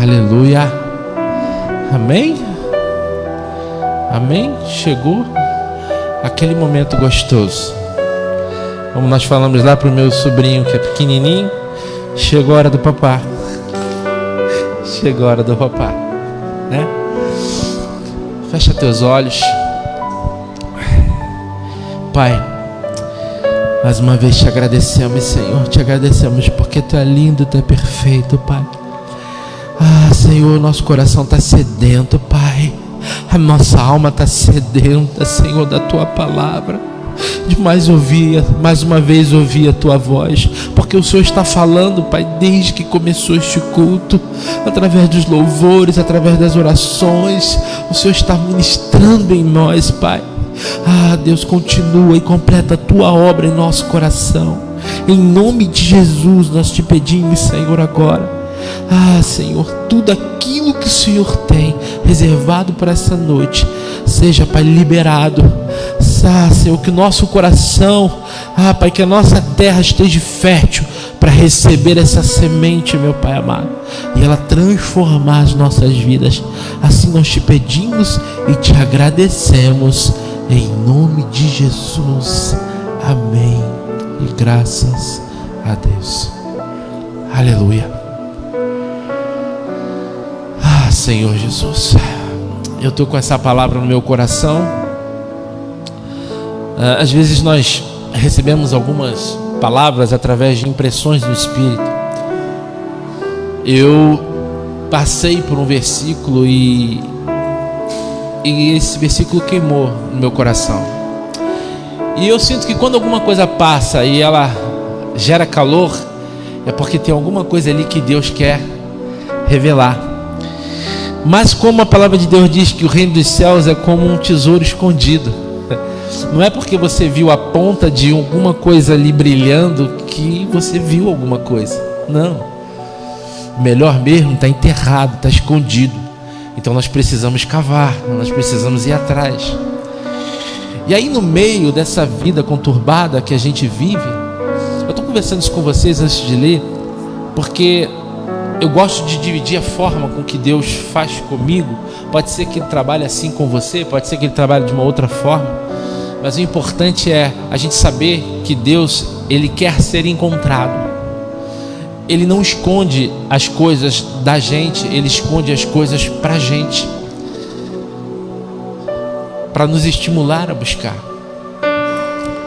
Aleluia. Amém? Amém? Chegou aquele momento gostoso. Como nós falamos lá para o meu sobrinho que é pequenininho, chegou a hora do papá. Chegou a hora do papá, né? Fecha teus olhos. Pai, mais uma vez te agradecemos, Senhor. Te agradecemos porque Tu é lindo, Tu é perfeito, Pai. Senhor, nosso coração está sedento, Pai. A nossa alma está sedenta, Senhor, da Tua palavra. De mais uma vez ouvir a Tua voz, porque o Senhor está falando, Pai, desde que começou este culto, através dos louvores, através das orações. O Senhor está ministrando em nós, Pai. Deus, continua e completa a Tua obra em nosso coração. Em nome de Jesus nós te pedimos, Senhor, agora. Senhor, tudo aquilo que o Senhor tem reservado para essa noite, seja, Pai, liberado. Senhor, que o nosso coração, Pai, que a nossa terra esteja fértil para receber essa semente, meu Pai amado, e ela transformar as nossas vidas. Assim nós te pedimos e te agradecemos, em nome de Jesus. Amém. E graças a Deus. Aleluia. Senhor Jesus, eu estou com essa palavra no meu coração. Às vezes nós recebemos algumas palavras através de impressões do Espírito. Eu passei por um versículo e esse versículo queimou no meu coração. E eu sinto que quando alguma coisa passa e ela gera calor, é porque tem alguma coisa ali que Deus quer revelar. Mas como a palavra de Deus diz que o reino dos céus é como um tesouro escondido, não é porque você viu a ponta de alguma coisa ali brilhando que você viu alguma coisa. Não. O melhor mesmo está enterrado, está escondido. Então nós precisamos cavar, nós precisamos ir atrás. E aí, no meio dessa vida conturbada que a gente vive, eu estou conversando isso com vocês antes de ler, porque eu gosto de dividir a forma com que Deus faz comigo. Pode ser que Ele trabalhe assim com você, pode ser que Ele trabalhe de uma outra forma, mas o importante é a gente saber que Deus, Ele quer ser encontrado. Ele não esconde as coisas da gente, Ele esconde as coisas pra gente, para nos estimular a buscar.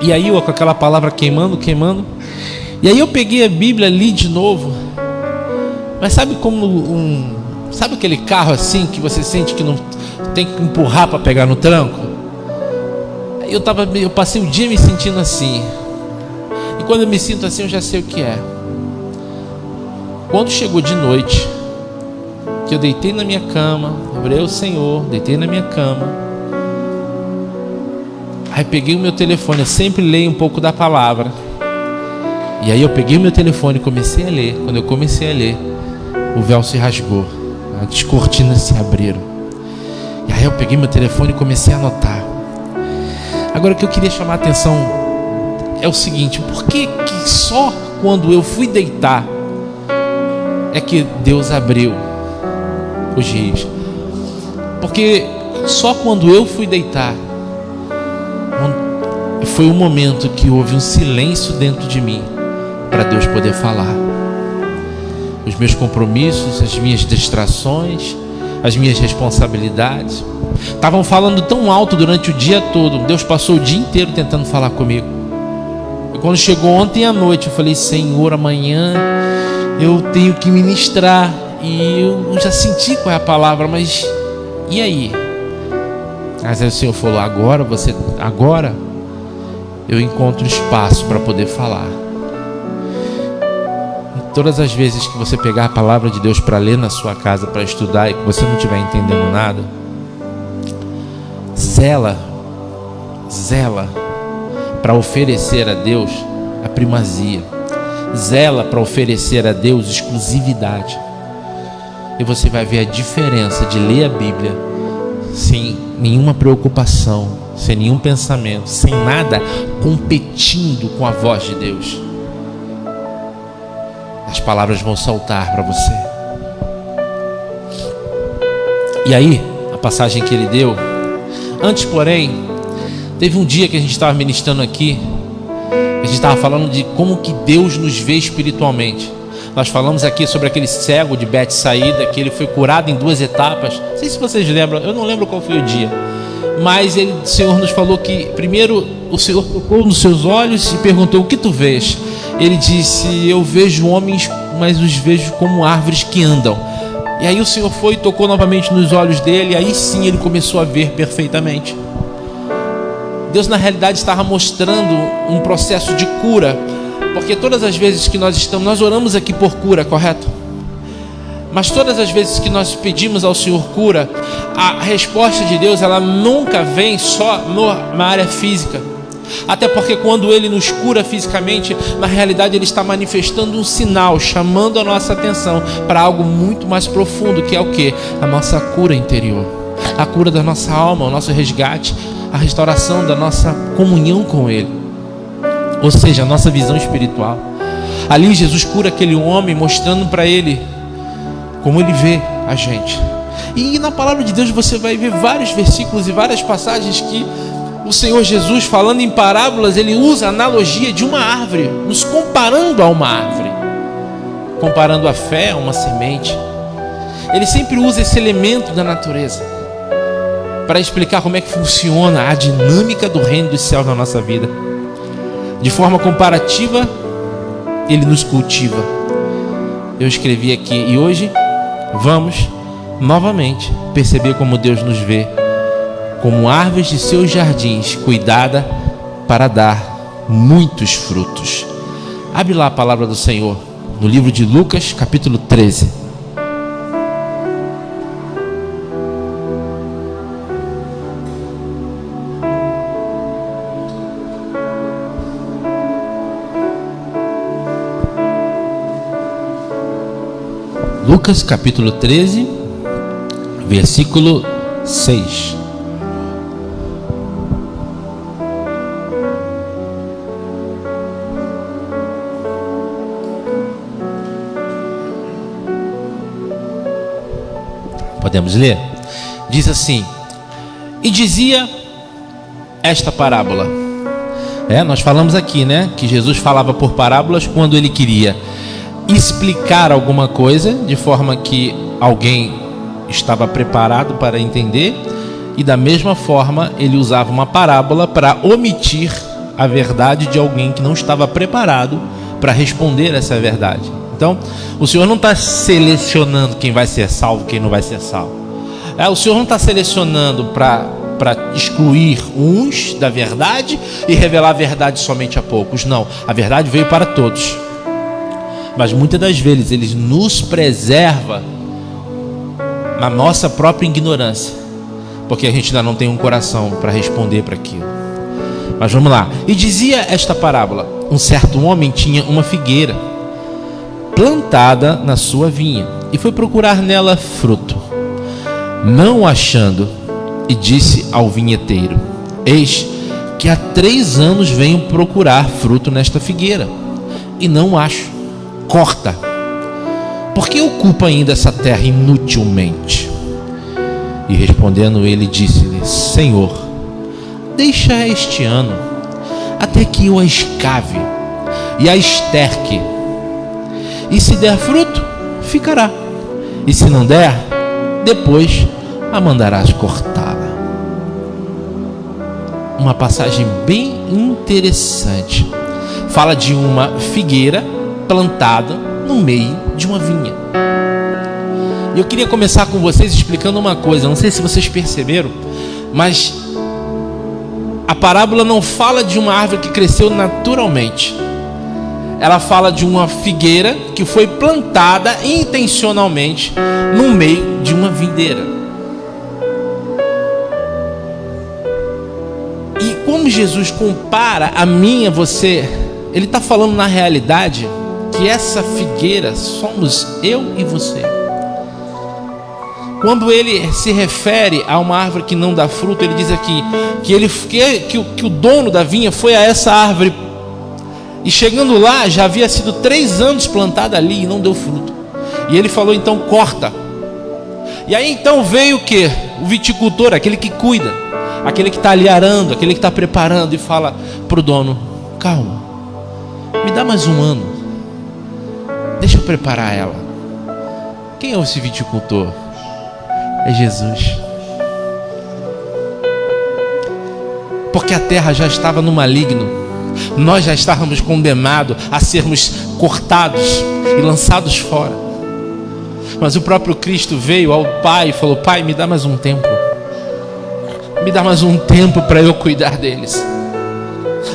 E aí eu com aquela palavra queimando, e aí eu peguei a Bíblia, li de novo. Mas sabe como sabe aquele carro assim que você sente que não tem que empurrar para pegar no tranco? Eu passei o dia me sentindo assim. E quando eu me sinto assim, eu já sei o que é. Quando chegou de noite, que eu deitei na minha cama, orei ao Senhor, deitei na minha cama. Aí peguei o meu telefone, eu sempre leio um pouco da palavra. E aí eu peguei o meu telefone e comecei a ler. Quando eu comecei a ler, o véu se rasgou, as cortinas se abriram. E aí eu peguei meu telefone e comecei a anotar. Agora o que eu queria chamar a atenção é o seguinte: por que só quando eu fui deitar é que Deus abriu os rios? Porque só quando eu fui deitar foi o momento que houve um silêncio dentro de mim para Deus poder falar. Os meus compromissos, as minhas distrações, as minhas responsabilidades estavam falando tão alto durante o dia todo. Deus passou o dia inteiro tentando falar comigo. E quando chegou ontem à noite, eu falei: Senhor, amanhã eu tenho que ministrar. E eu já senti qual é a palavra, mas e aí? Mas aí o Senhor falou: agora eu encontro espaço para poder falar. Todas as vezes que você pegar a palavra de Deus para ler na sua casa, para estudar, e que você não estiver entendendo nada, zela para oferecer a Deus a primazia, zela para oferecer a Deus exclusividade, e você vai ver a diferença de ler a Bíblia sem nenhuma preocupação, sem nenhum pensamento, sem nada competindo com a voz de Deus. As palavras vão saltar para você. E aí, a passagem que ele deu, antes, porém, teve um dia que a gente estava ministrando aqui, a gente estava falando de como que Deus nos vê espiritualmente. Nós falamos aqui sobre aquele cego de Betsaída, que ele foi curado em 2 etapas. Não sei se vocês lembram, eu não lembro qual foi o dia, mas o Senhor nos falou que primeiro o Senhor tocou nos seus olhos e perguntou: o que tu vês? Ele disse: eu vejo homens, mas os vejo como árvores que andam. E aí o Senhor foi e tocou novamente nos olhos dele, e aí sim ele começou a ver perfeitamente. Deus na realidade estava mostrando um processo de cura, porque todas as vezes que nós oramos aqui por cura, correto? Mas todas as vezes que nós pedimos ao Senhor cura, a resposta de Deus, ela nunca vem só na área física. Até porque quando Ele nos cura fisicamente, na realidade Ele está manifestando um sinal, chamando a nossa atenção para algo muito mais profundo, que é o quê? A nossa cura interior, a cura da nossa alma, o nosso resgate, a restauração da nossa comunhão com Ele, ou seja, a nossa visão espiritual. Ali Jesus cura aquele homem, mostrando para ele como Ele vê a gente. E na palavra de Deus você vai ver vários versículos e várias passagens que o Senhor Jesus, falando em parábolas, Ele usa a analogia de uma árvore, nos comparando a uma árvore, comparando a fé a uma semente. Ele sempre usa esse elemento da natureza para explicar como é que funciona a dinâmica do reino dos céus na nossa vida. De forma comparativa, Ele nos cultiva. Eu escrevi aqui, e hoje vamos novamente perceber como Deus nos vê, como árvores de seus jardins, cuidada para dar muitos frutos. Abre lá a palavra do Senhor no livro de Lucas, capítulo 13. Lucas capítulo 13, versículo 6. Podemos ler? Diz assim: e dizia esta parábola. Nós falamos aqui, né, que Jesus falava por parábolas quando Ele queria explicar alguma coisa de forma que alguém estava preparado para entender, e da mesma forma Ele usava uma parábola para omitir a verdade de alguém que não estava preparado para responder essa verdade. Então, o Senhor não está selecionando quem vai ser salvo, quem não vai ser salvo. O Senhor não está selecionando para excluir uns da verdade e revelar a verdade somente a poucos. Não, a verdade veio para todos. Mas muitas das vezes Ele nos preserva na nossa própria ignorância, porque a gente ainda não tem um coração para responder para aquilo. Mas vamos lá. E dizia esta parábola: um certo homem tinha uma figueira plantada na sua vinha, e foi procurar nela fruto. Não achando, e disse ao vinheteiro: eis que há 3 anos venho procurar fruto nesta figueira, e não acho. Corta. Por que ocupa ainda essa terra inutilmente? E respondendo ele, disse-lhe: Senhor, deixa este ano, até que eu a escave e a esterque, e se der fruto, ficará, e se não der, depois a mandarás cortá-la. Uma passagem bem interessante. Fala de uma figueira plantada no meio de uma vinha. E eu queria começar com vocês explicando uma coisa. Não sei se vocês perceberam, mas a parábola não fala de uma árvore que cresceu naturalmente. Ela fala de uma figueira que foi plantada intencionalmente no meio de uma videira. E como Jesus compara a mim e a você, Ele está falando na realidade que essa figueira somos eu e você. Quando Ele se refere a uma árvore que não dá fruto, Ele diz aqui que o dono da vinha foi a essa árvore, e chegando lá já havia sido 3 anos plantada ali e não deu fruto. E Ele falou: então corta. E aí então veio o que? O viticultor, aquele que cuida, aquele que está ali arando, aquele que está preparando, e fala para o dono: calma, me dá mais um ano, deixa eu preparar ela. Quem é esse viticultor? É Jesus. Porque a terra já estava no maligno, nós já estávamos condenados a sermos cortados e lançados fora. Mas o próprio Cristo veio ao Pai e falou: Pai, me dá mais um tempo, me dá mais um tempo para eu cuidar deles.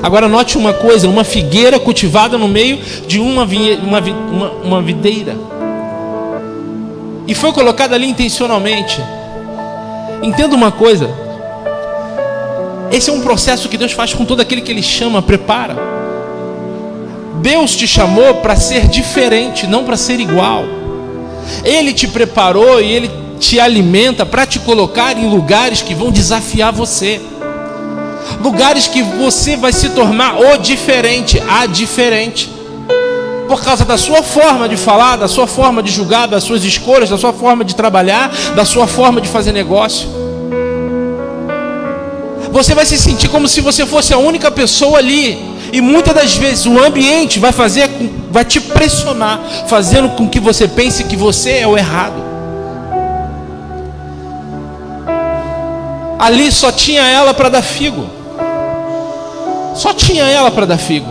Agora note uma coisa: uma figueira cultivada no meio de uma videira, e foi colocada ali intencionalmente. Entenda uma coisa: esse é um processo que Deus faz com todo aquele que Ele chama, prepara. Deus te chamou para ser diferente, não para ser igual. Ele te preparou e Ele te alimenta para te colocar em lugares que vão desafiar você, lugares que você vai se tornar o diferente, a diferente, por causa da sua forma de falar, da sua forma de julgar, das suas escolhas, da sua forma de trabalhar, da sua forma de fazer negócio. Você vai se sentir como se você fosse a única pessoa ali, e muitas das vezes o ambiente vai te pressionar, fazendo com que você pense que você é o errado. Ali só tinha ela para dar figo, só tinha ela para dar figo.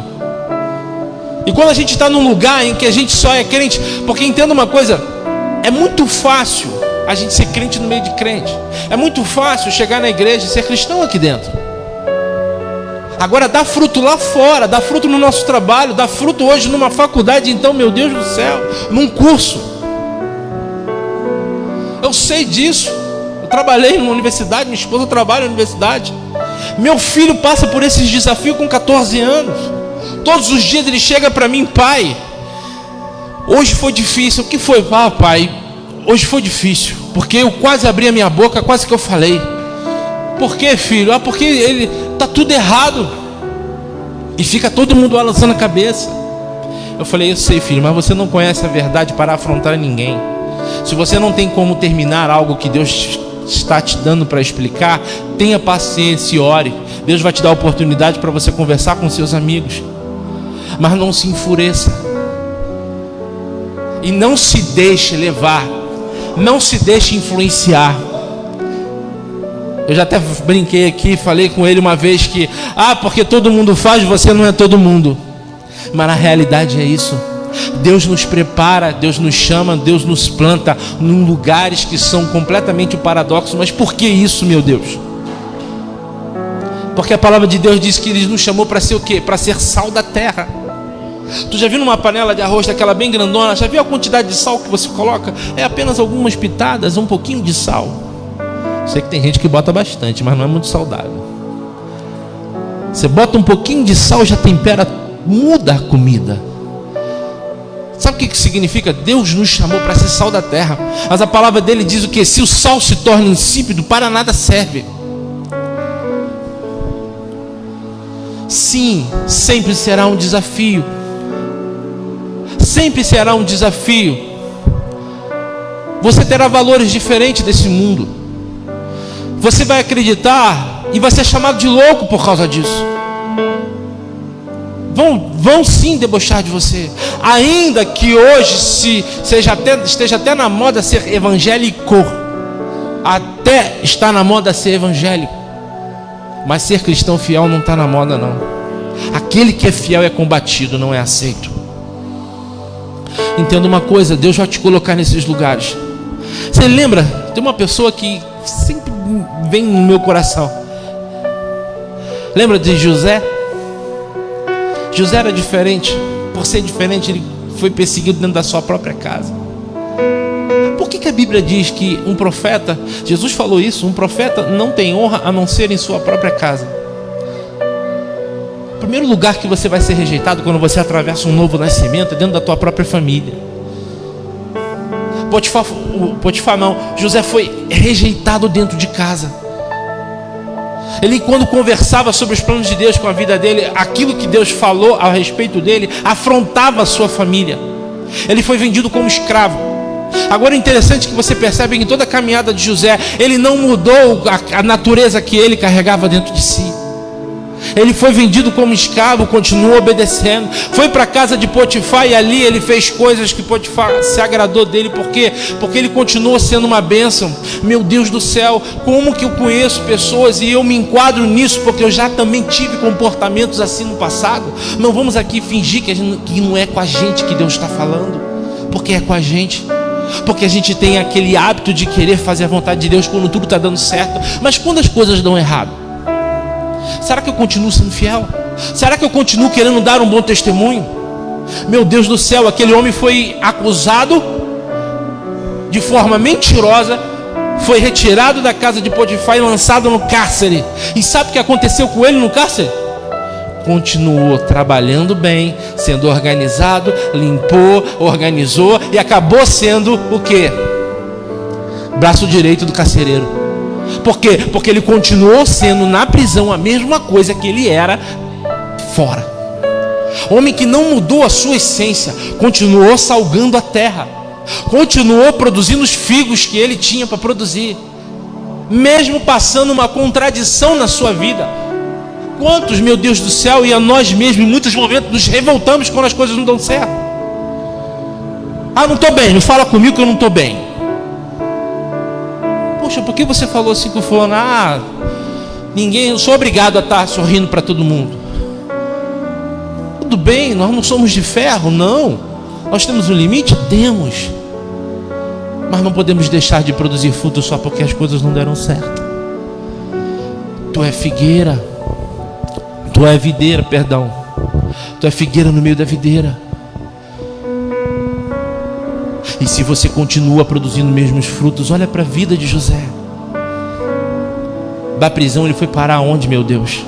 E quando a gente está num lugar em que a gente só é crente, porque entenda uma coisa, é muito fácil a gente ser crente no meio de crente, é muito fácil chegar na igreja e ser cristão aqui dentro. Agora dá fruto lá fora, dá fruto no nosso trabalho, dá fruto hoje numa faculdade, então, meu Deus do céu, num curso. Eu sei disso, eu trabalhei numa universidade, minha esposa trabalha na universidade, meu filho passa por esses desafios com 14 anos. Todos os dias ele chega para mim: pai, hoje foi difícil. O que foi? Ah, pai, hoje foi difícil, porque eu quase abri a minha boca, quase que eu falei. Por que, filho? Ah, porque ele está tudo errado. E fica todo mundo balançando a cabeça. Eu falei: eu sei, filho, mas você não conhece a verdade para afrontar ninguém. Se você não tem como terminar algo que Deus está te dando para explicar, tenha paciência e ore. Deus vai te dar a oportunidade para você conversar com seus amigos. Mas não se enfureça. E não se deixe levar. Não se deixe influenciar. Eu já até brinquei aqui, falei com ele uma vez que: porque todo mundo faz, você não é todo mundo. Mas na realidade é isso. Deus nos prepara, Deus nos chama, Deus nos planta em lugares que são completamente paradoxos. Mas por que isso, meu Deus? Porque a palavra de Deus diz que Ele nos chamou para ser o quê? Para ser sal da terra. Tu já viu numa panela de arroz daquela bem grandona, já viu a quantidade de sal que você coloca? É apenas algumas pitadas, um pouquinho de sal. Sei que tem gente que bota bastante, mas não é muito saudável. Você bota um pouquinho de sal, já tempera, muda a comida. Sabe o que significa? Deus nos chamou para ser sal da terra. Mas a palavra dele diz o que? Se o sal se torna insípido, para nada serve. Sim, sempre será um desafio. Sempre será um desafio. Você terá valores diferentes desse mundo. Você vai acreditar e vai ser chamado de louco por causa disso. Vão sim debochar de você. Ainda que hoje esteja até na moda ser evangélico. Até está na moda ser evangélico. Mas ser cristão fiel não está na moda, não. Aquele que é fiel é combatido, não é aceito. Entenda uma coisa: Deus vai te colocar nesses lugares. Você lembra? Tem uma pessoa que sempre vem no meu coração. Lembra de José? José era diferente. Por ser diferente, ele foi perseguido dentro da sua própria casa. Por que a Bíblia diz que um profeta, Jesus falou isso, um profeta não tem honra a não ser em sua própria casa? O primeiro lugar que você vai ser rejeitado quando você atravessa um novo nascimento é dentro da tua própria família. Potifar não, José foi rejeitado dentro de casa. Ele, quando conversava sobre os planos de Deus com a vida dele, aquilo que Deus falou a respeito dele afrontava a sua família. Ele foi vendido como escravo. Agora, o interessante é que você percebe que em toda a caminhada de José, ele não mudou a natureza que ele carregava dentro de si. Ele foi vendido como escravo, continuou obedecendo. Foi para a casa de Potifar e ali ele fez coisas que Potifar se agradou dele. Por quê? Porque ele continuou sendo uma bênção. Meu Deus do céu, como que eu conheço pessoas e eu me enquadro nisso? Porque eu já também tive comportamentos assim no passado. Não vamos aqui fingir que não é com a gente que Deus está falando, porque é com a gente. Porque a gente tem aquele hábito de querer fazer a vontade de Deus quando tudo está dando certo. Mas quando as coisas dão errado, será que eu continuo sendo fiel? Será que eu continuo querendo dar um bom testemunho? Meu Deus do céu, aquele homem foi acusado de forma mentirosa, foi retirado da casa de Potifar e lançado no cárcere. E sabe o que aconteceu com ele no cárcere? Continuou trabalhando bem, sendo organizado, limpou, organizou e acabou sendo o quê? Braço direito do carcereiro. Por quê? Porque ele continuou sendo na prisão a mesma coisa que ele era fora. Homem que não mudou a sua essência, continuou salgando a terra, continuou produzindo os figos que ele tinha para produzir, mesmo passando uma contradição na sua vida. Quantos, meu Deus do céu, e a nós mesmos em muitos momentos nos revoltamos quando as coisas não dão certo. Ah, não estou bem, não fala comigo que eu não estou bem. Poxa, por que você falou assim com o fulano? Ah, eu sou obrigado a estar sorrindo para todo mundo. Tudo bem, nós não somos de ferro, não. Nós temos um limite? Temos. Mas não podemos deixar de produzir fruto só porque as coisas não deram certo. Tu é figueira. Tu é videira, perdão. Tu é figueira no meio da videira. E se você continua produzindo os mesmos frutos, olha para a vida de José. Da prisão ele foi parar onde, meu Deus?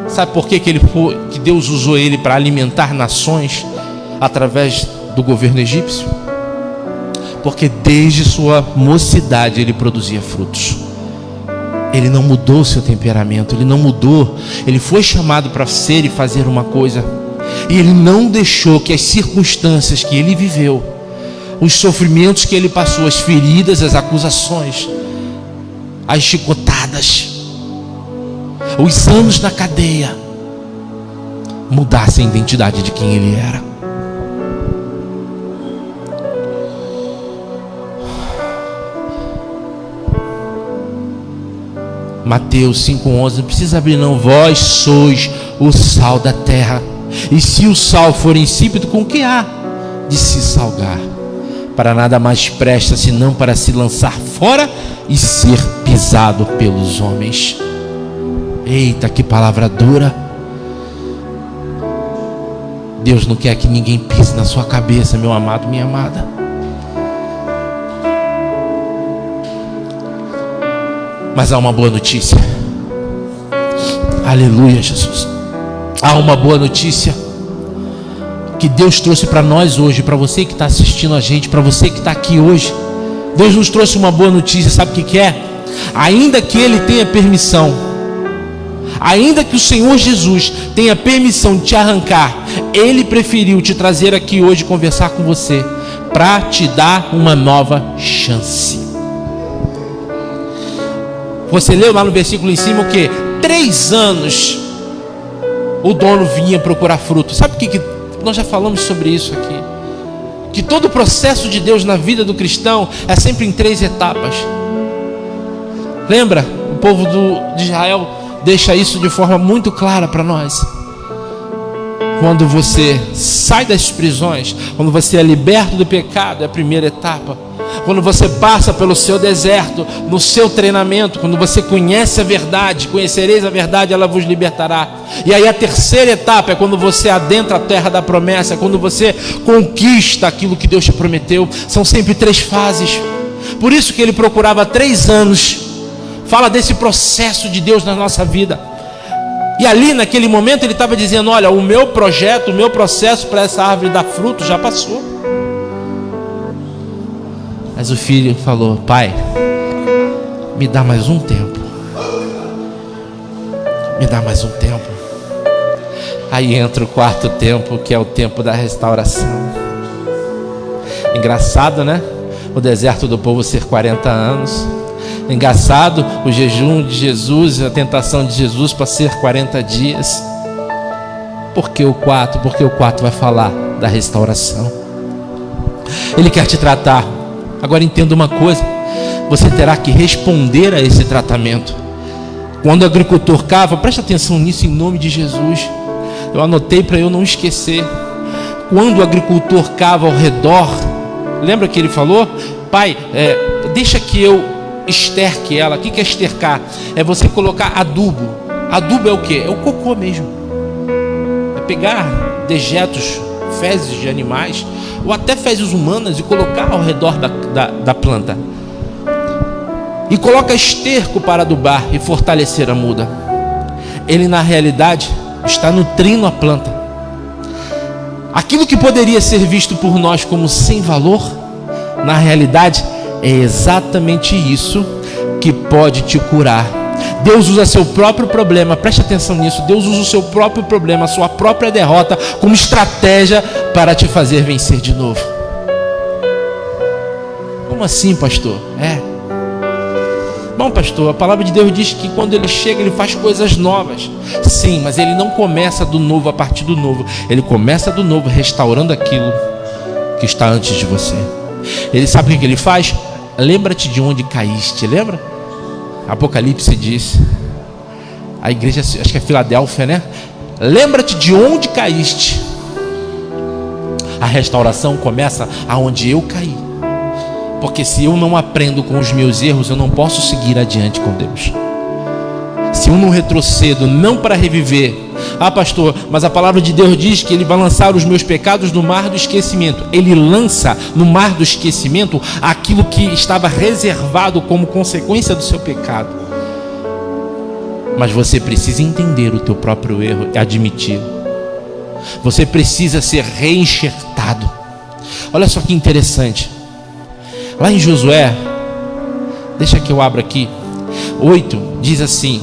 Sabe por que que Deus usou ele para alimentar nações através do governo egípcio? Porque desde sua mocidade ele produzia frutos. Ele não mudou seu temperamento, ele não mudou. Ele foi chamado para ser e fazer uma coisa, e ele não deixou que as circunstâncias que ele viveu, os sofrimentos que ele passou, as feridas, as acusações, as chicotadas, os anos na cadeia, mudassem a identidade de quem ele era. Mateus 5,11, não precisa abrir não. Vós sois o sal da terra, e se o sal for insípido, com que há de se salgar? Para nada mais presta, senão para se lançar fora e ser pisado pelos homens. Eita, que palavra dura. Deus não quer que ninguém pise na sua cabeça, meu amado, minha amada. Mas há uma boa notícia. Aleluia, Jesus. Há uma boa notícia que Deus trouxe para nós hoje, para você que está assistindo a gente, para você que está aqui hoje. Deus nos trouxe uma boa notícia. Sabe o que é? Ainda que Ele tenha permissão, ainda que o Senhor Jesus tenha permissão de te arrancar, Ele preferiu te trazer aqui hoje conversar com você, para te dar uma nova chance. Você leu lá no versículo em cima o que? 3 anos o dono vinha procurar fruto. Sabe o que nós já falamos sobre isso aqui? Que todo o processo de Deus na vida do cristão é sempre em 3 etapas. Lembra? O povo de Israel deixa isso de forma muito clara para nós. Quando você sai das prisões, quando você é liberto do pecado, é a primeira etapa. Quando você passa pelo seu deserto, no seu treinamento, quando você conhece a verdade, conhecereis a verdade, ela vos libertará. E aí a terceira etapa é quando você adentra a terra da promessa, quando você conquista aquilo que Deus te prometeu. São sempre 3 fases. Por isso que ele procurava 3 anos. Fala desse processo de Deus na nossa vida. E ali naquele momento ele estava dizendo: olha, o meu projeto, o meu processo para essa árvore dar fruto já passou. Mas o filho falou: pai, me dá mais um tempo. Me dá mais um tempo. Aí entra o 4º tempo, que é o tempo da restauração. Engraçado, né? O deserto do povo ser 40 anos. Engraçado o jejum de Jesus, a tentação de Jesus para ser 40 dias. Por que o 4? Porque o 4 vai falar da restauração. Ele quer te tratar. Agora entenda uma coisa: você terá que responder a esse tratamento. Quando o agricultor cava, preste atenção nisso em nome de Jesus. Eu anotei para eu não esquecer. Quando o agricultor cava ao redor, lembra que ele falou? Pai, deixa que eu esterque ela. O que é estercar? É você colocar adubo. Adubo é o que? É o cocô mesmo. É pegar dejetos, fezes de animais, ou até fezes humanas, e colocar ao redor da planta. E coloca esterco para adubar e fortalecer a muda. Ele na realidade está nutrindo a planta. Aquilo que poderia ser visto por nós como sem valor, na realidade é exatamente isso que pode te curar. Deus usa seu próprio problema, preste atenção nisso. Deus usa o seu próprio problema, a sua própria derrota, como estratégia para te fazer vencer de novo. Como assim, pastor? Bom, pastor, a palavra de Deus diz que quando ele chega, ele faz coisas novas. Sim, mas ele não começa do novo a partir do novo. Ele começa do novo, restaurando aquilo que está antes de você. Ele sabe o que ele faz? Lembra-te de onde caíste, lembra? Apocalipse diz, a igreja, acho que é Filadélfia, né? Lembra-te de onde caíste. A restauração começa aonde eu caí. Porque se eu não aprendo com os meus erros, eu não posso seguir adiante com Deus. Se eu não retrocedo, não para reviver. Ah, pastor, mas a palavra de Deus diz que ele vai lançar os meus pecados no mar do esquecimento. Ele lança no mar do esquecimento aquilo que estava reservado como consequência do seu pecado. Mas você precisa entender o teu próprio erro e admitir. Você precisa ser reenxertado. Olha só que interessante. Lá em Josué, deixa que eu abro aqui, 8, diz assim: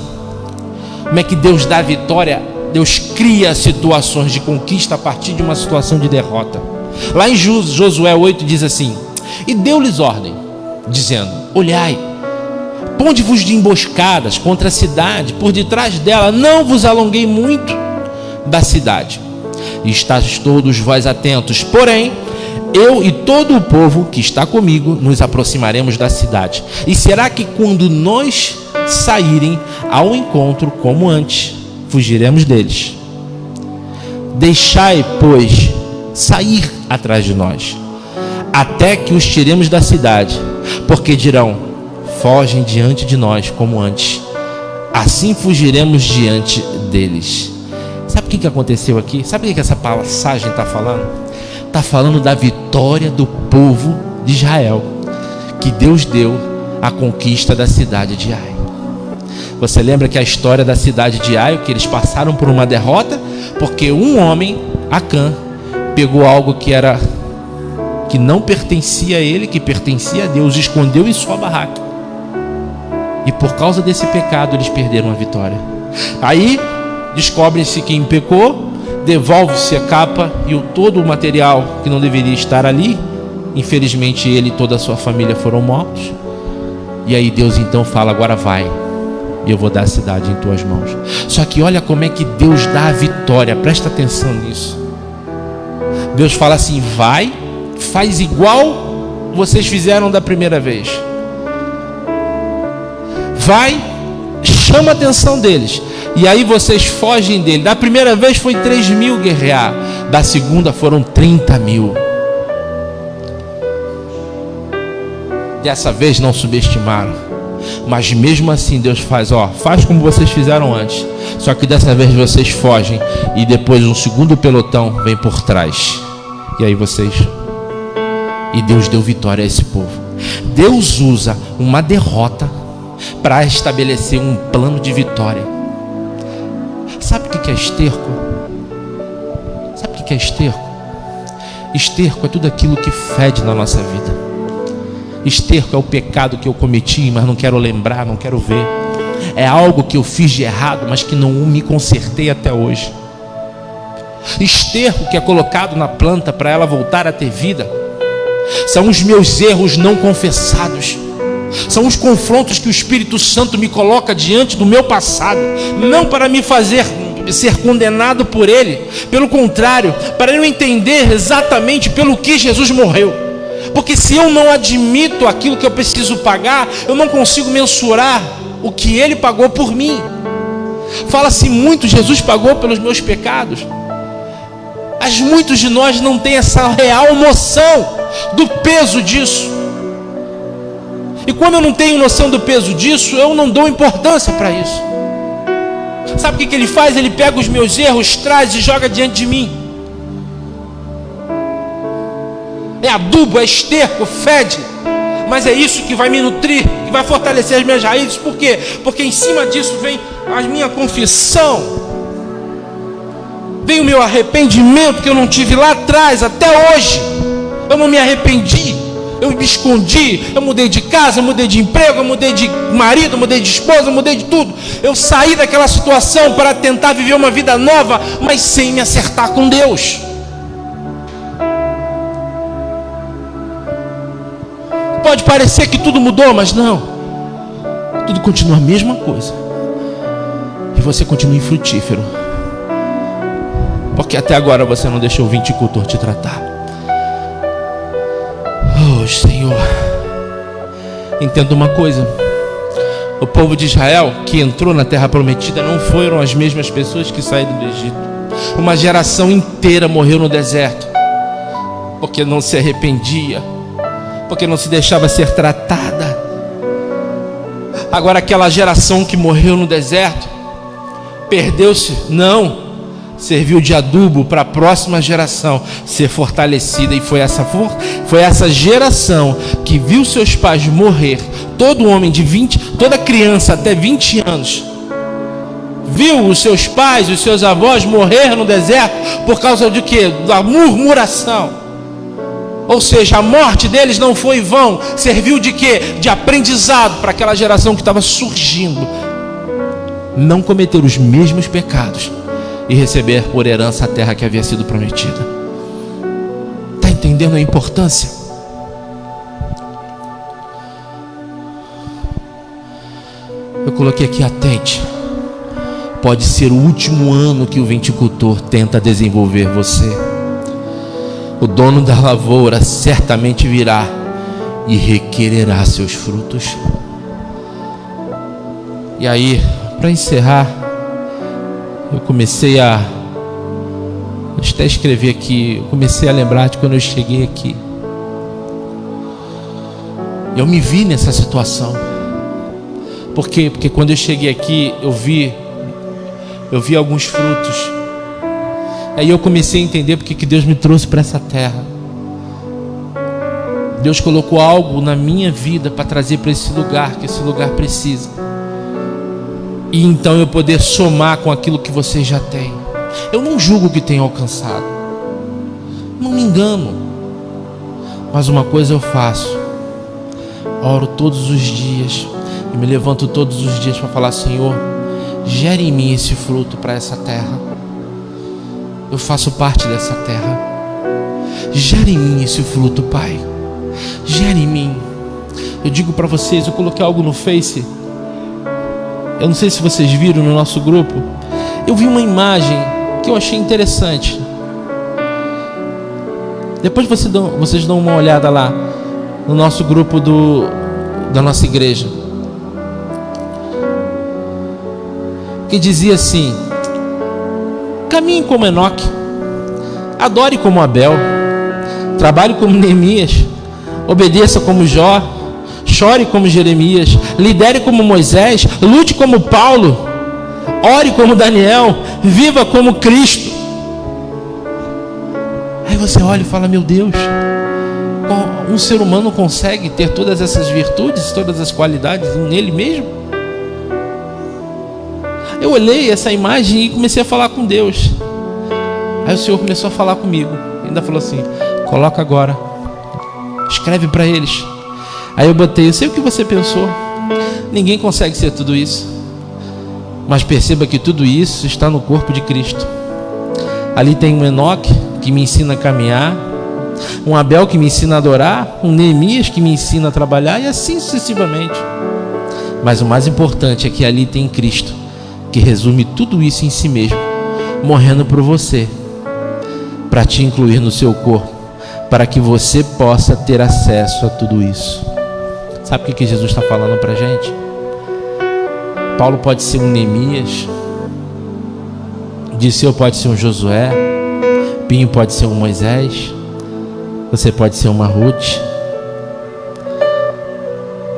como é que Deus dá vitória? Deus cria situações de conquista a partir de uma situação de derrota. Lá em Josué 8 diz assim: e deu-lhes ordem, dizendo: olhai, ponde-vos de emboscadas contra a cidade, por detrás dela, não vos alonguei muito da cidade, e estáis todos vós atentos, porém eu e todo o povo que está comigo nos aproximaremos da cidade. E será que quando nós saírem ao encontro como antes, fugiremos deles? Deixai, pois, sair atrás de nós, até que os tiremos da cidade, porque dirão: fogem diante de nós como antes, assim fugiremos diante deles. Sabe o que aconteceu aqui? Sabe o que essa passagem está falando? Está falando da vitória do povo de Israel, que Deus deu a conquista da cidade de Ai. Você lembra que a história da cidade de Ai, que eles passaram por uma derrota, porque um homem, Acã, pegou algo que não pertencia a ele, que pertencia a Deus, escondeu em sua barraca, e por causa desse pecado eles perderam a vitória. Aí descobre-se quem pecou, devolve-se a capa e todo o material que não deveria estar ali. Infelizmente ele e toda a sua família foram mortos. E aí Deus então fala: agora vai, e eu vou dar a cidade em tuas mãos. Só que olha como é que Deus dá a vitória, presta atenção nisso. Deus fala assim: vai, faz igual vocês fizeram da primeira vez. Vai, chama a atenção deles, e aí vocês fogem dele. Da primeira vez foi 3.000 guerrear, da segunda foram 30.000. Dessa vez não subestimaram, mas mesmo assim Deus faz, faz como vocês fizeram antes, só que dessa vez vocês fogem, e depois um segundo pelotão vem por trás, e aí e Deus deu vitória a esse povo. Deus usa uma derrota para estabelecer um plano de vitória. Sabe o que é esterco? Sabe o que é esterco? Esterco é tudo aquilo que fede na nossa vida. Esterco é o pecado que eu cometi, mas não quero lembrar, não quero ver. É algo que eu fiz de errado, mas que não me consertei até hoje. Esterco que é colocado na planta para ela voltar a ter vida. são os meus erros não confessados, são os confrontos que o Espírito Santo me coloca diante do meu passado, não para me fazer ser condenado por ele, pelo contrário, para eu entender exatamente pelo que Jesus morreu. Porque se eu não admito aquilo que eu preciso pagar, eu não consigo mensurar o que ele pagou por mim. Fala-se muito, Jesus pagou pelos meus pecados, mas muitos de nós não têm essa real noção do peso disso. E quando eu não tenho noção do peso disso, eu não dou importância para isso. Sabe o que ele faz? Ele pega os meus erros, traz e joga diante de mim. É adubo, é esterco, fede, mas é isso que vai me nutrir, que vai fortalecer as minhas raízes. Por quê? Porque em cima disso vem a minha confissão, vem o meu arrependimento que eu não tive lá atrás. Até hoje eu não me arrependi, eu me escondi, eu mudei de casa, eu mudei de emprego, eu mudei de marido, eu mudei de esposa, eu mudei de tudo. Eu saí daquela situação para tentar viver uma vida nova, mas sem me acertar com Deus. Pode parecer que tudo mudou, mas não, tudo continua a mesma coisa, e você continua infrutífero, porque até agora você não deixou o viticultor te tratar. Oh Senhor, entenda uma coisa: o povo de Israel que entrou na terra prometida não foram as mesmas pessoas que saíram do Egito. Uma geração inteira morreu no deserto, porque não se arrependia, porque não se deixava ser tratada. Agora aquela geração que morreu no deserto perdeu-se? Não, serviu de adubo para a próxima geração ser fortalecida. E foi essa geração que viu seus pais morrer. Todo homem de 20, toda criança até 20 anos viu os seus pais, os seus avós morrer no deserto por causa de quê? Da murmuração. Ou seja, a morte deles não foi vão, serviu de quê? De aprendizado para aquela geração que estava surgindo não cometer os mesmos pecados e receber por herança a terra que havia sido prometida. Está entendendo a importância? Eu coloquei aqui, atente. Pode ser o último ano que o viticultor tenta desenvolver você. O dono da lavoura certamente virá e requererá seus frutos. E aí, para encerrar, eu comecei a até escrever aqui, eu comecei a lembrar de quando eu cheguei aqui. Eu me vi nessa situação. Por quê? Porque quando eu cheguei aqui, eu vi alguns frutos. Aí eu comecei a entender porque que Deus me trouxe para essa terra. Deus colocou algo na minha vida para trazer para esse lugar, que esse lugar precisa. E então eu poder somar com aquilo que você já tem. Eu não julgo o que tenho alcançado, não me engano, mas uma coisa eu faço: oro todos os dias e me levanto todos os dias para falar: Senhor, gere em mim esse fruto para essa terra. Eu faço parte dessa terra. Gere em mim esse fruto, Pai. Gere em mim. Eu digo para vocês, eu coloquei algo no Face. Eu não sei se vocês viram no nosso grupo. Eu vi uma imagem que eu achei interessante. Depois vocês dão uma olhada lá no nosso grupo da nossa igreja. Que dizia assim: caminhe como Enoque, adore como Abel, trabalhe como Neemias, obedeça como Jó, chore como Jeremias, lidere como Moisés, lute como Paulo, ore como Daniel, viva como Cristo. Aí você olha e fala: meu Deus, um ser humano consegue ter todas essas virtudes, todas as qualidades nele mesmo? Eu olhei essa imagem e comecei a falar com Deus. Aí o Senhor começou a falar comigo, ainda falou assim: coloca agora, escreve para eles. Aí eu botei: eu sei o que você pensou, ninguém consegue ser tudo isso, mas perceba que tudo isso está no corpo de Cristo. Ali tem um Enoque que me ensina a caminhar, um Abel que me ensina a adorar, um Neemias que me ensina a trabalhar, e assim sucessivamente. Mas o mais importante é que ali tem Cristo, que resume tudo isso em si mesmo, morrendo por você, para te incluir no seu corpo, para que você possa ter acesso a tudo isso. Sabe o que Jesus está falando para a gente? Paulo pode ser um Neemias, Disseu pode ser um Josué, Pinho pode ser um Moisés, você pode ser uma Ruth,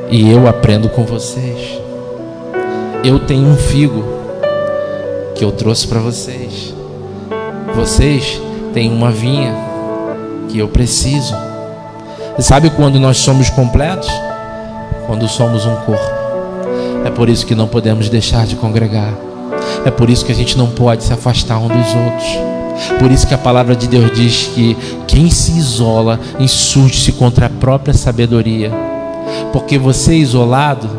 e eu aprendo com vocês. Eu tenho um figo que eu trouxe para vocês. Vocês têm uma vinha que eu preciso. E sabe quando nós somos completos? Quando somos um corpo. É por isso que não podemos deixar de congregar. É por isso que a gente não pode se afastar um dos outros. Por isso que a palavra de Deus diz que quem se isola insurge-se contra a própria sabedoria. Porque você isolado,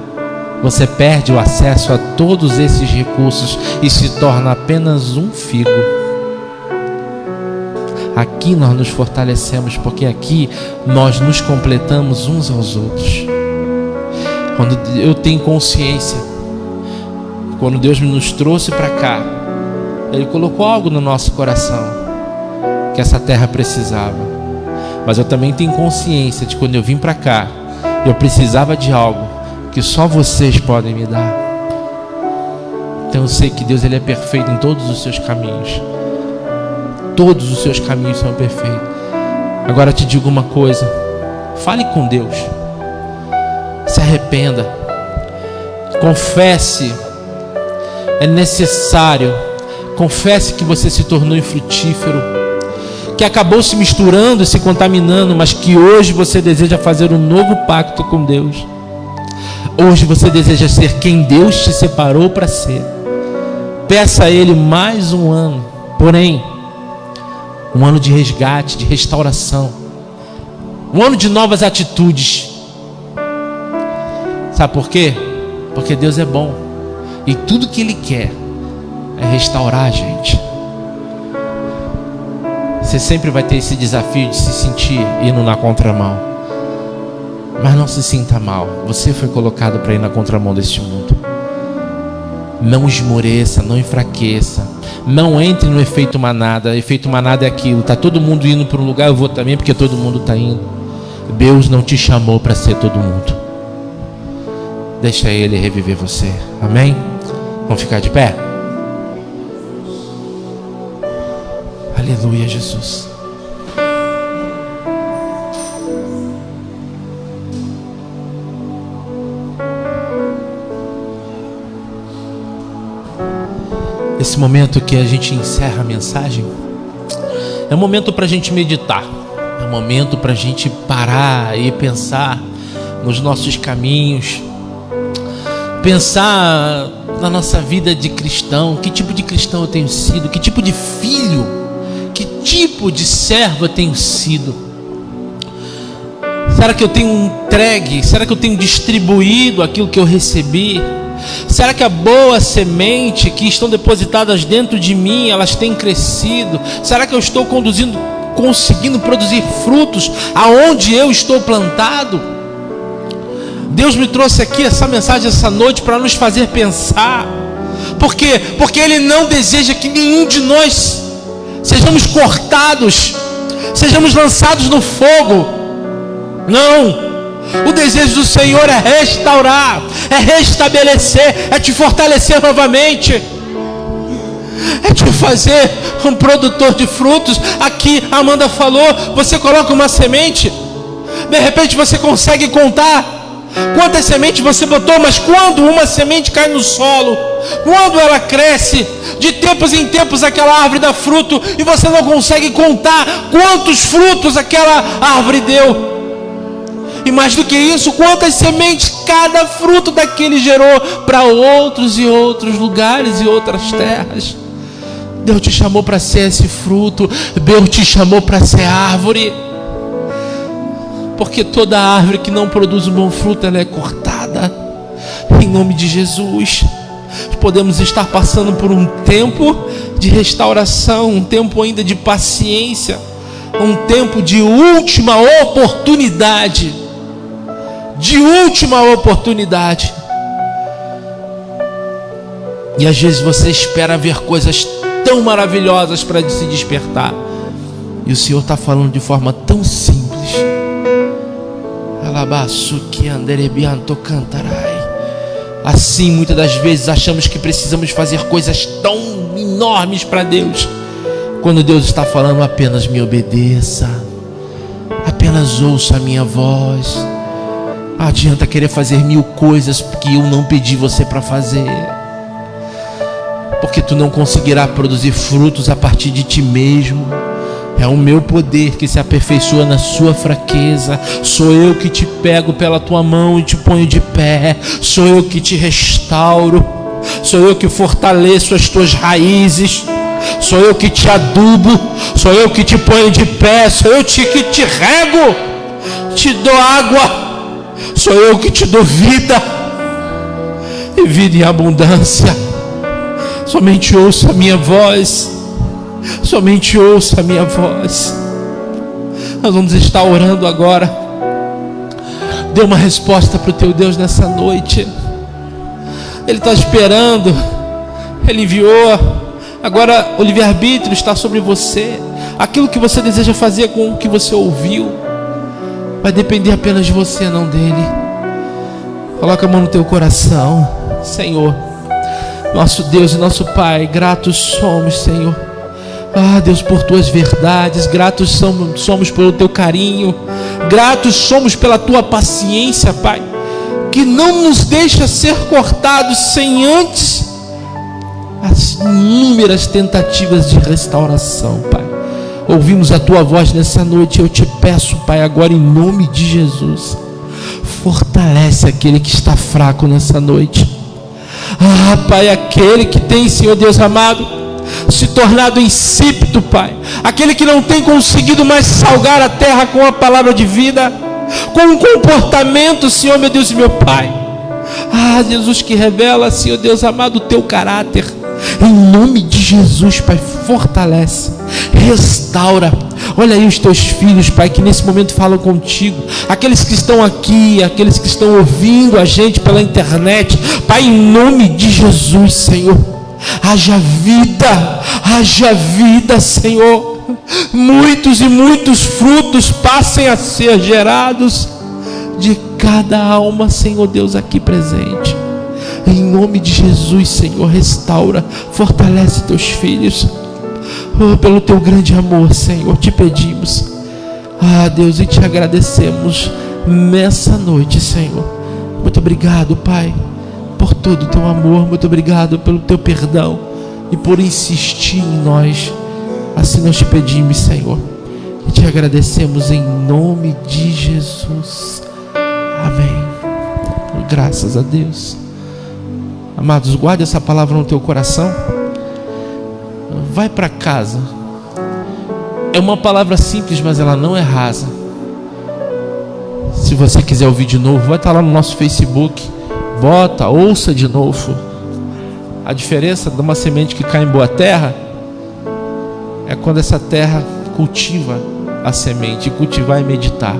você perde o acesso a todos esses recursos e se torna apenas um figo. Aqui nós nos fortalecemos, porque aqui nós nos completamos uns aos outros. Quando eu tenho consciência, quando Deus nos trouxe para cá, Ele colocou algo no nosso coração que essa terra precisava. Mas eu também tenho consciência de quando eu vim para cá, eu precisava de algo que só vocês podem me dar. Então eu sei que Deus, Ele é perfeito em todos os seus caminhos. Todos os seus caminhos são perfeitos. Agora te digo uma coisa: fale com Deus, se arrependa, confesse. É necessário. Confesse que você se tornou infrutífero, que acabou se misturando e se contaminando, mas que hoje você deseja fazer um novo pacto com Deus. Hoje você deseja ser quem Deus te separou para ser. Peça a Ele mais um ano, porém um ano de resgate, de restauração, um ano de novas atitudes. Sabe por quê? Porque Deus é bom e tudo que Ele quer é restaurar a gente. Você sempre vai ter esse desafio de se sentir indo na contramão, mas não se sinta mal. Você foi colocado para ir na contramão deste mundo. Não esmoreça, não enfraqueça, não entre no efeito manada. Efeito manada é aquilo: tá todo mundo indo para um lugar, eu vou também porque todo mundo está indo. Deus não te chamou para ser todo mundo. Deixa Ele reviver você. Amém? Vamos ficar de pé? Aleluia, Jesus. Esse momento que a gente encerra a mensagem é um momento para a gente meditar. É um momento para a gente parar e pensar nos nossos caminhos, pensar na nossa vida de cristão. Que tipo de cristão eu tenho sido? Que tipo de filho? Que tipo de servo eu tenho sido? Será que eu tenho entregue? Será que eu tenho distribuído aquilo que eu recebi? Será que a boa semente que estão depositadas dentro de mim, elas têm crescido? Será que eu estou conseguindo produzir frutos aonde eu estou plantado? Deus me trouxe aqui essa mensagem essa noite para nos fazer pensar. Por quê? Porque Ele não deseja que nenhum de nós sejamos cortados, sejamos lançados no fogo. Não. O desejo do Senhor é restaurar, é restabelecer, é te fortalecer novamente, é te fazer um produtor de frutos. Aqui a Amanda falou, você coloca uma semente, de repente você consegue contar quantas sementes você botou, mas quando uma semente cai no solo, quando ela cresce, de tempos em tempos aquela árvore dá fruto, e você não consegue contar quantos frutos aquela árvore deu. E mais do que isso, quantas sementes cada fruto daquele gerou para outros e outros lugares e outras terras. Deus te chamou para ser esse fruto. Deus te chamou para ser árvore. Porque toda árvore que não produz um bom fruto, ela é cortada. Em nome de Jesus. Podemos estar passando por um tempo de restauração, um tempo ainda de paciência. um tempo de última oportunidade. De última oportunidade. E às vezes você espera ver coisas tão maravilhosas para se despertar. E o Senhor está falando de forma tão simples. Assim, muitas das vezes achamos que precisamos fazer coisas tão enormes para Deus, quando Deus está falando: apenas me obedeça, apenas ouça a minha voz. Não adianta querer fazer 1000 coisas que eu não pedi você para fazer, porque tu não conseguirá produzir frutos a partir de ti mesmo. É o meu poder que se aperfeiçoa na sua fraqueza. Sou eu que te pego pela tua mão e te ponho de pé. Sou eu que te restauro. Sou eu que fortaleço as tuas raízes. Sou eu que te adubo. Sou eu que te ponho de pé. Sou eu que te rego, te dou água. Sou eu que te dou vida, e vida em abundância. Somente ouça a minha voz. Somente ouça a minha voz. Nós vamos estar orando agora. Dê uma resposta para o teu Deus nessa noite. Ele está esperando. Ele enviou. Agora o livre-arbítrio está sobre você. Aquilo que você deseja fazer com o que você ouviu vai depender apenas de você, não dele. Coloca a mão no teu coração. Senhor, nosso Deus e nosso Pai, gratos somos, Senhor. Deus, por tuas verdades. Gratos somos pelo teu carinho. Gratos somos pela tua paciência, Pai, que não nos deixa ser cortados sem antes as inúmeras tentativas de restauração, Pai. Ouvimos a tua voz nessa noite. Eu te peço, Pai, agora em nome de Jesus, fortalece aquele que está fraco nessa noite. Pai, aquele que tem, Senhor Deus amado, se tornado insípido, Pai, aquele que não tem conseguido mais salgar a terra com a palavra de vida, com um comportamento, Senhor meu Deus e meu Pai. Jesus, que revela, Senhor Deus amado, o teu caráter. Em nome de Jesus, Pai, fortalece, restaura. Olha aí os teus filhos, Pai, que nesse momento falam contigo, aqueles que estão aqui, aqueles que estão ouvindo a gente pela internet, Pai, em nome de Jesus, Senhor, haja vida, Senhor. Muitos e muitos frutos passem a ser gerados de cada alma, Senhor Deus, aqui presente. Em nome de Jesus, Senhor, restaura, fortalece teus filhos. Pelo teu grande amor, Senhor, te pedimos, Deus, e te agradecemos nessa noite, Senhor. Muito obrigado, Pai, por todo o teu amor. Muito obrigado pelo teu perdão e por insistir em nós. Assim nós te pedimos, Senhor, e te agradecemos em nome de Jesus. Amém. Graças a Deus. Amados, guarde essa palavra no teu coração. Vai para casa. É uma palavra simples, mas ela não é rasa. Se você quiser ouvir de novo, vai estar lá no nosso Facebook. Bota, ouça de novo. A diferença de uma semente que cai em boa terra é quando essa terra cultiva a semente. E cultivar é meditar.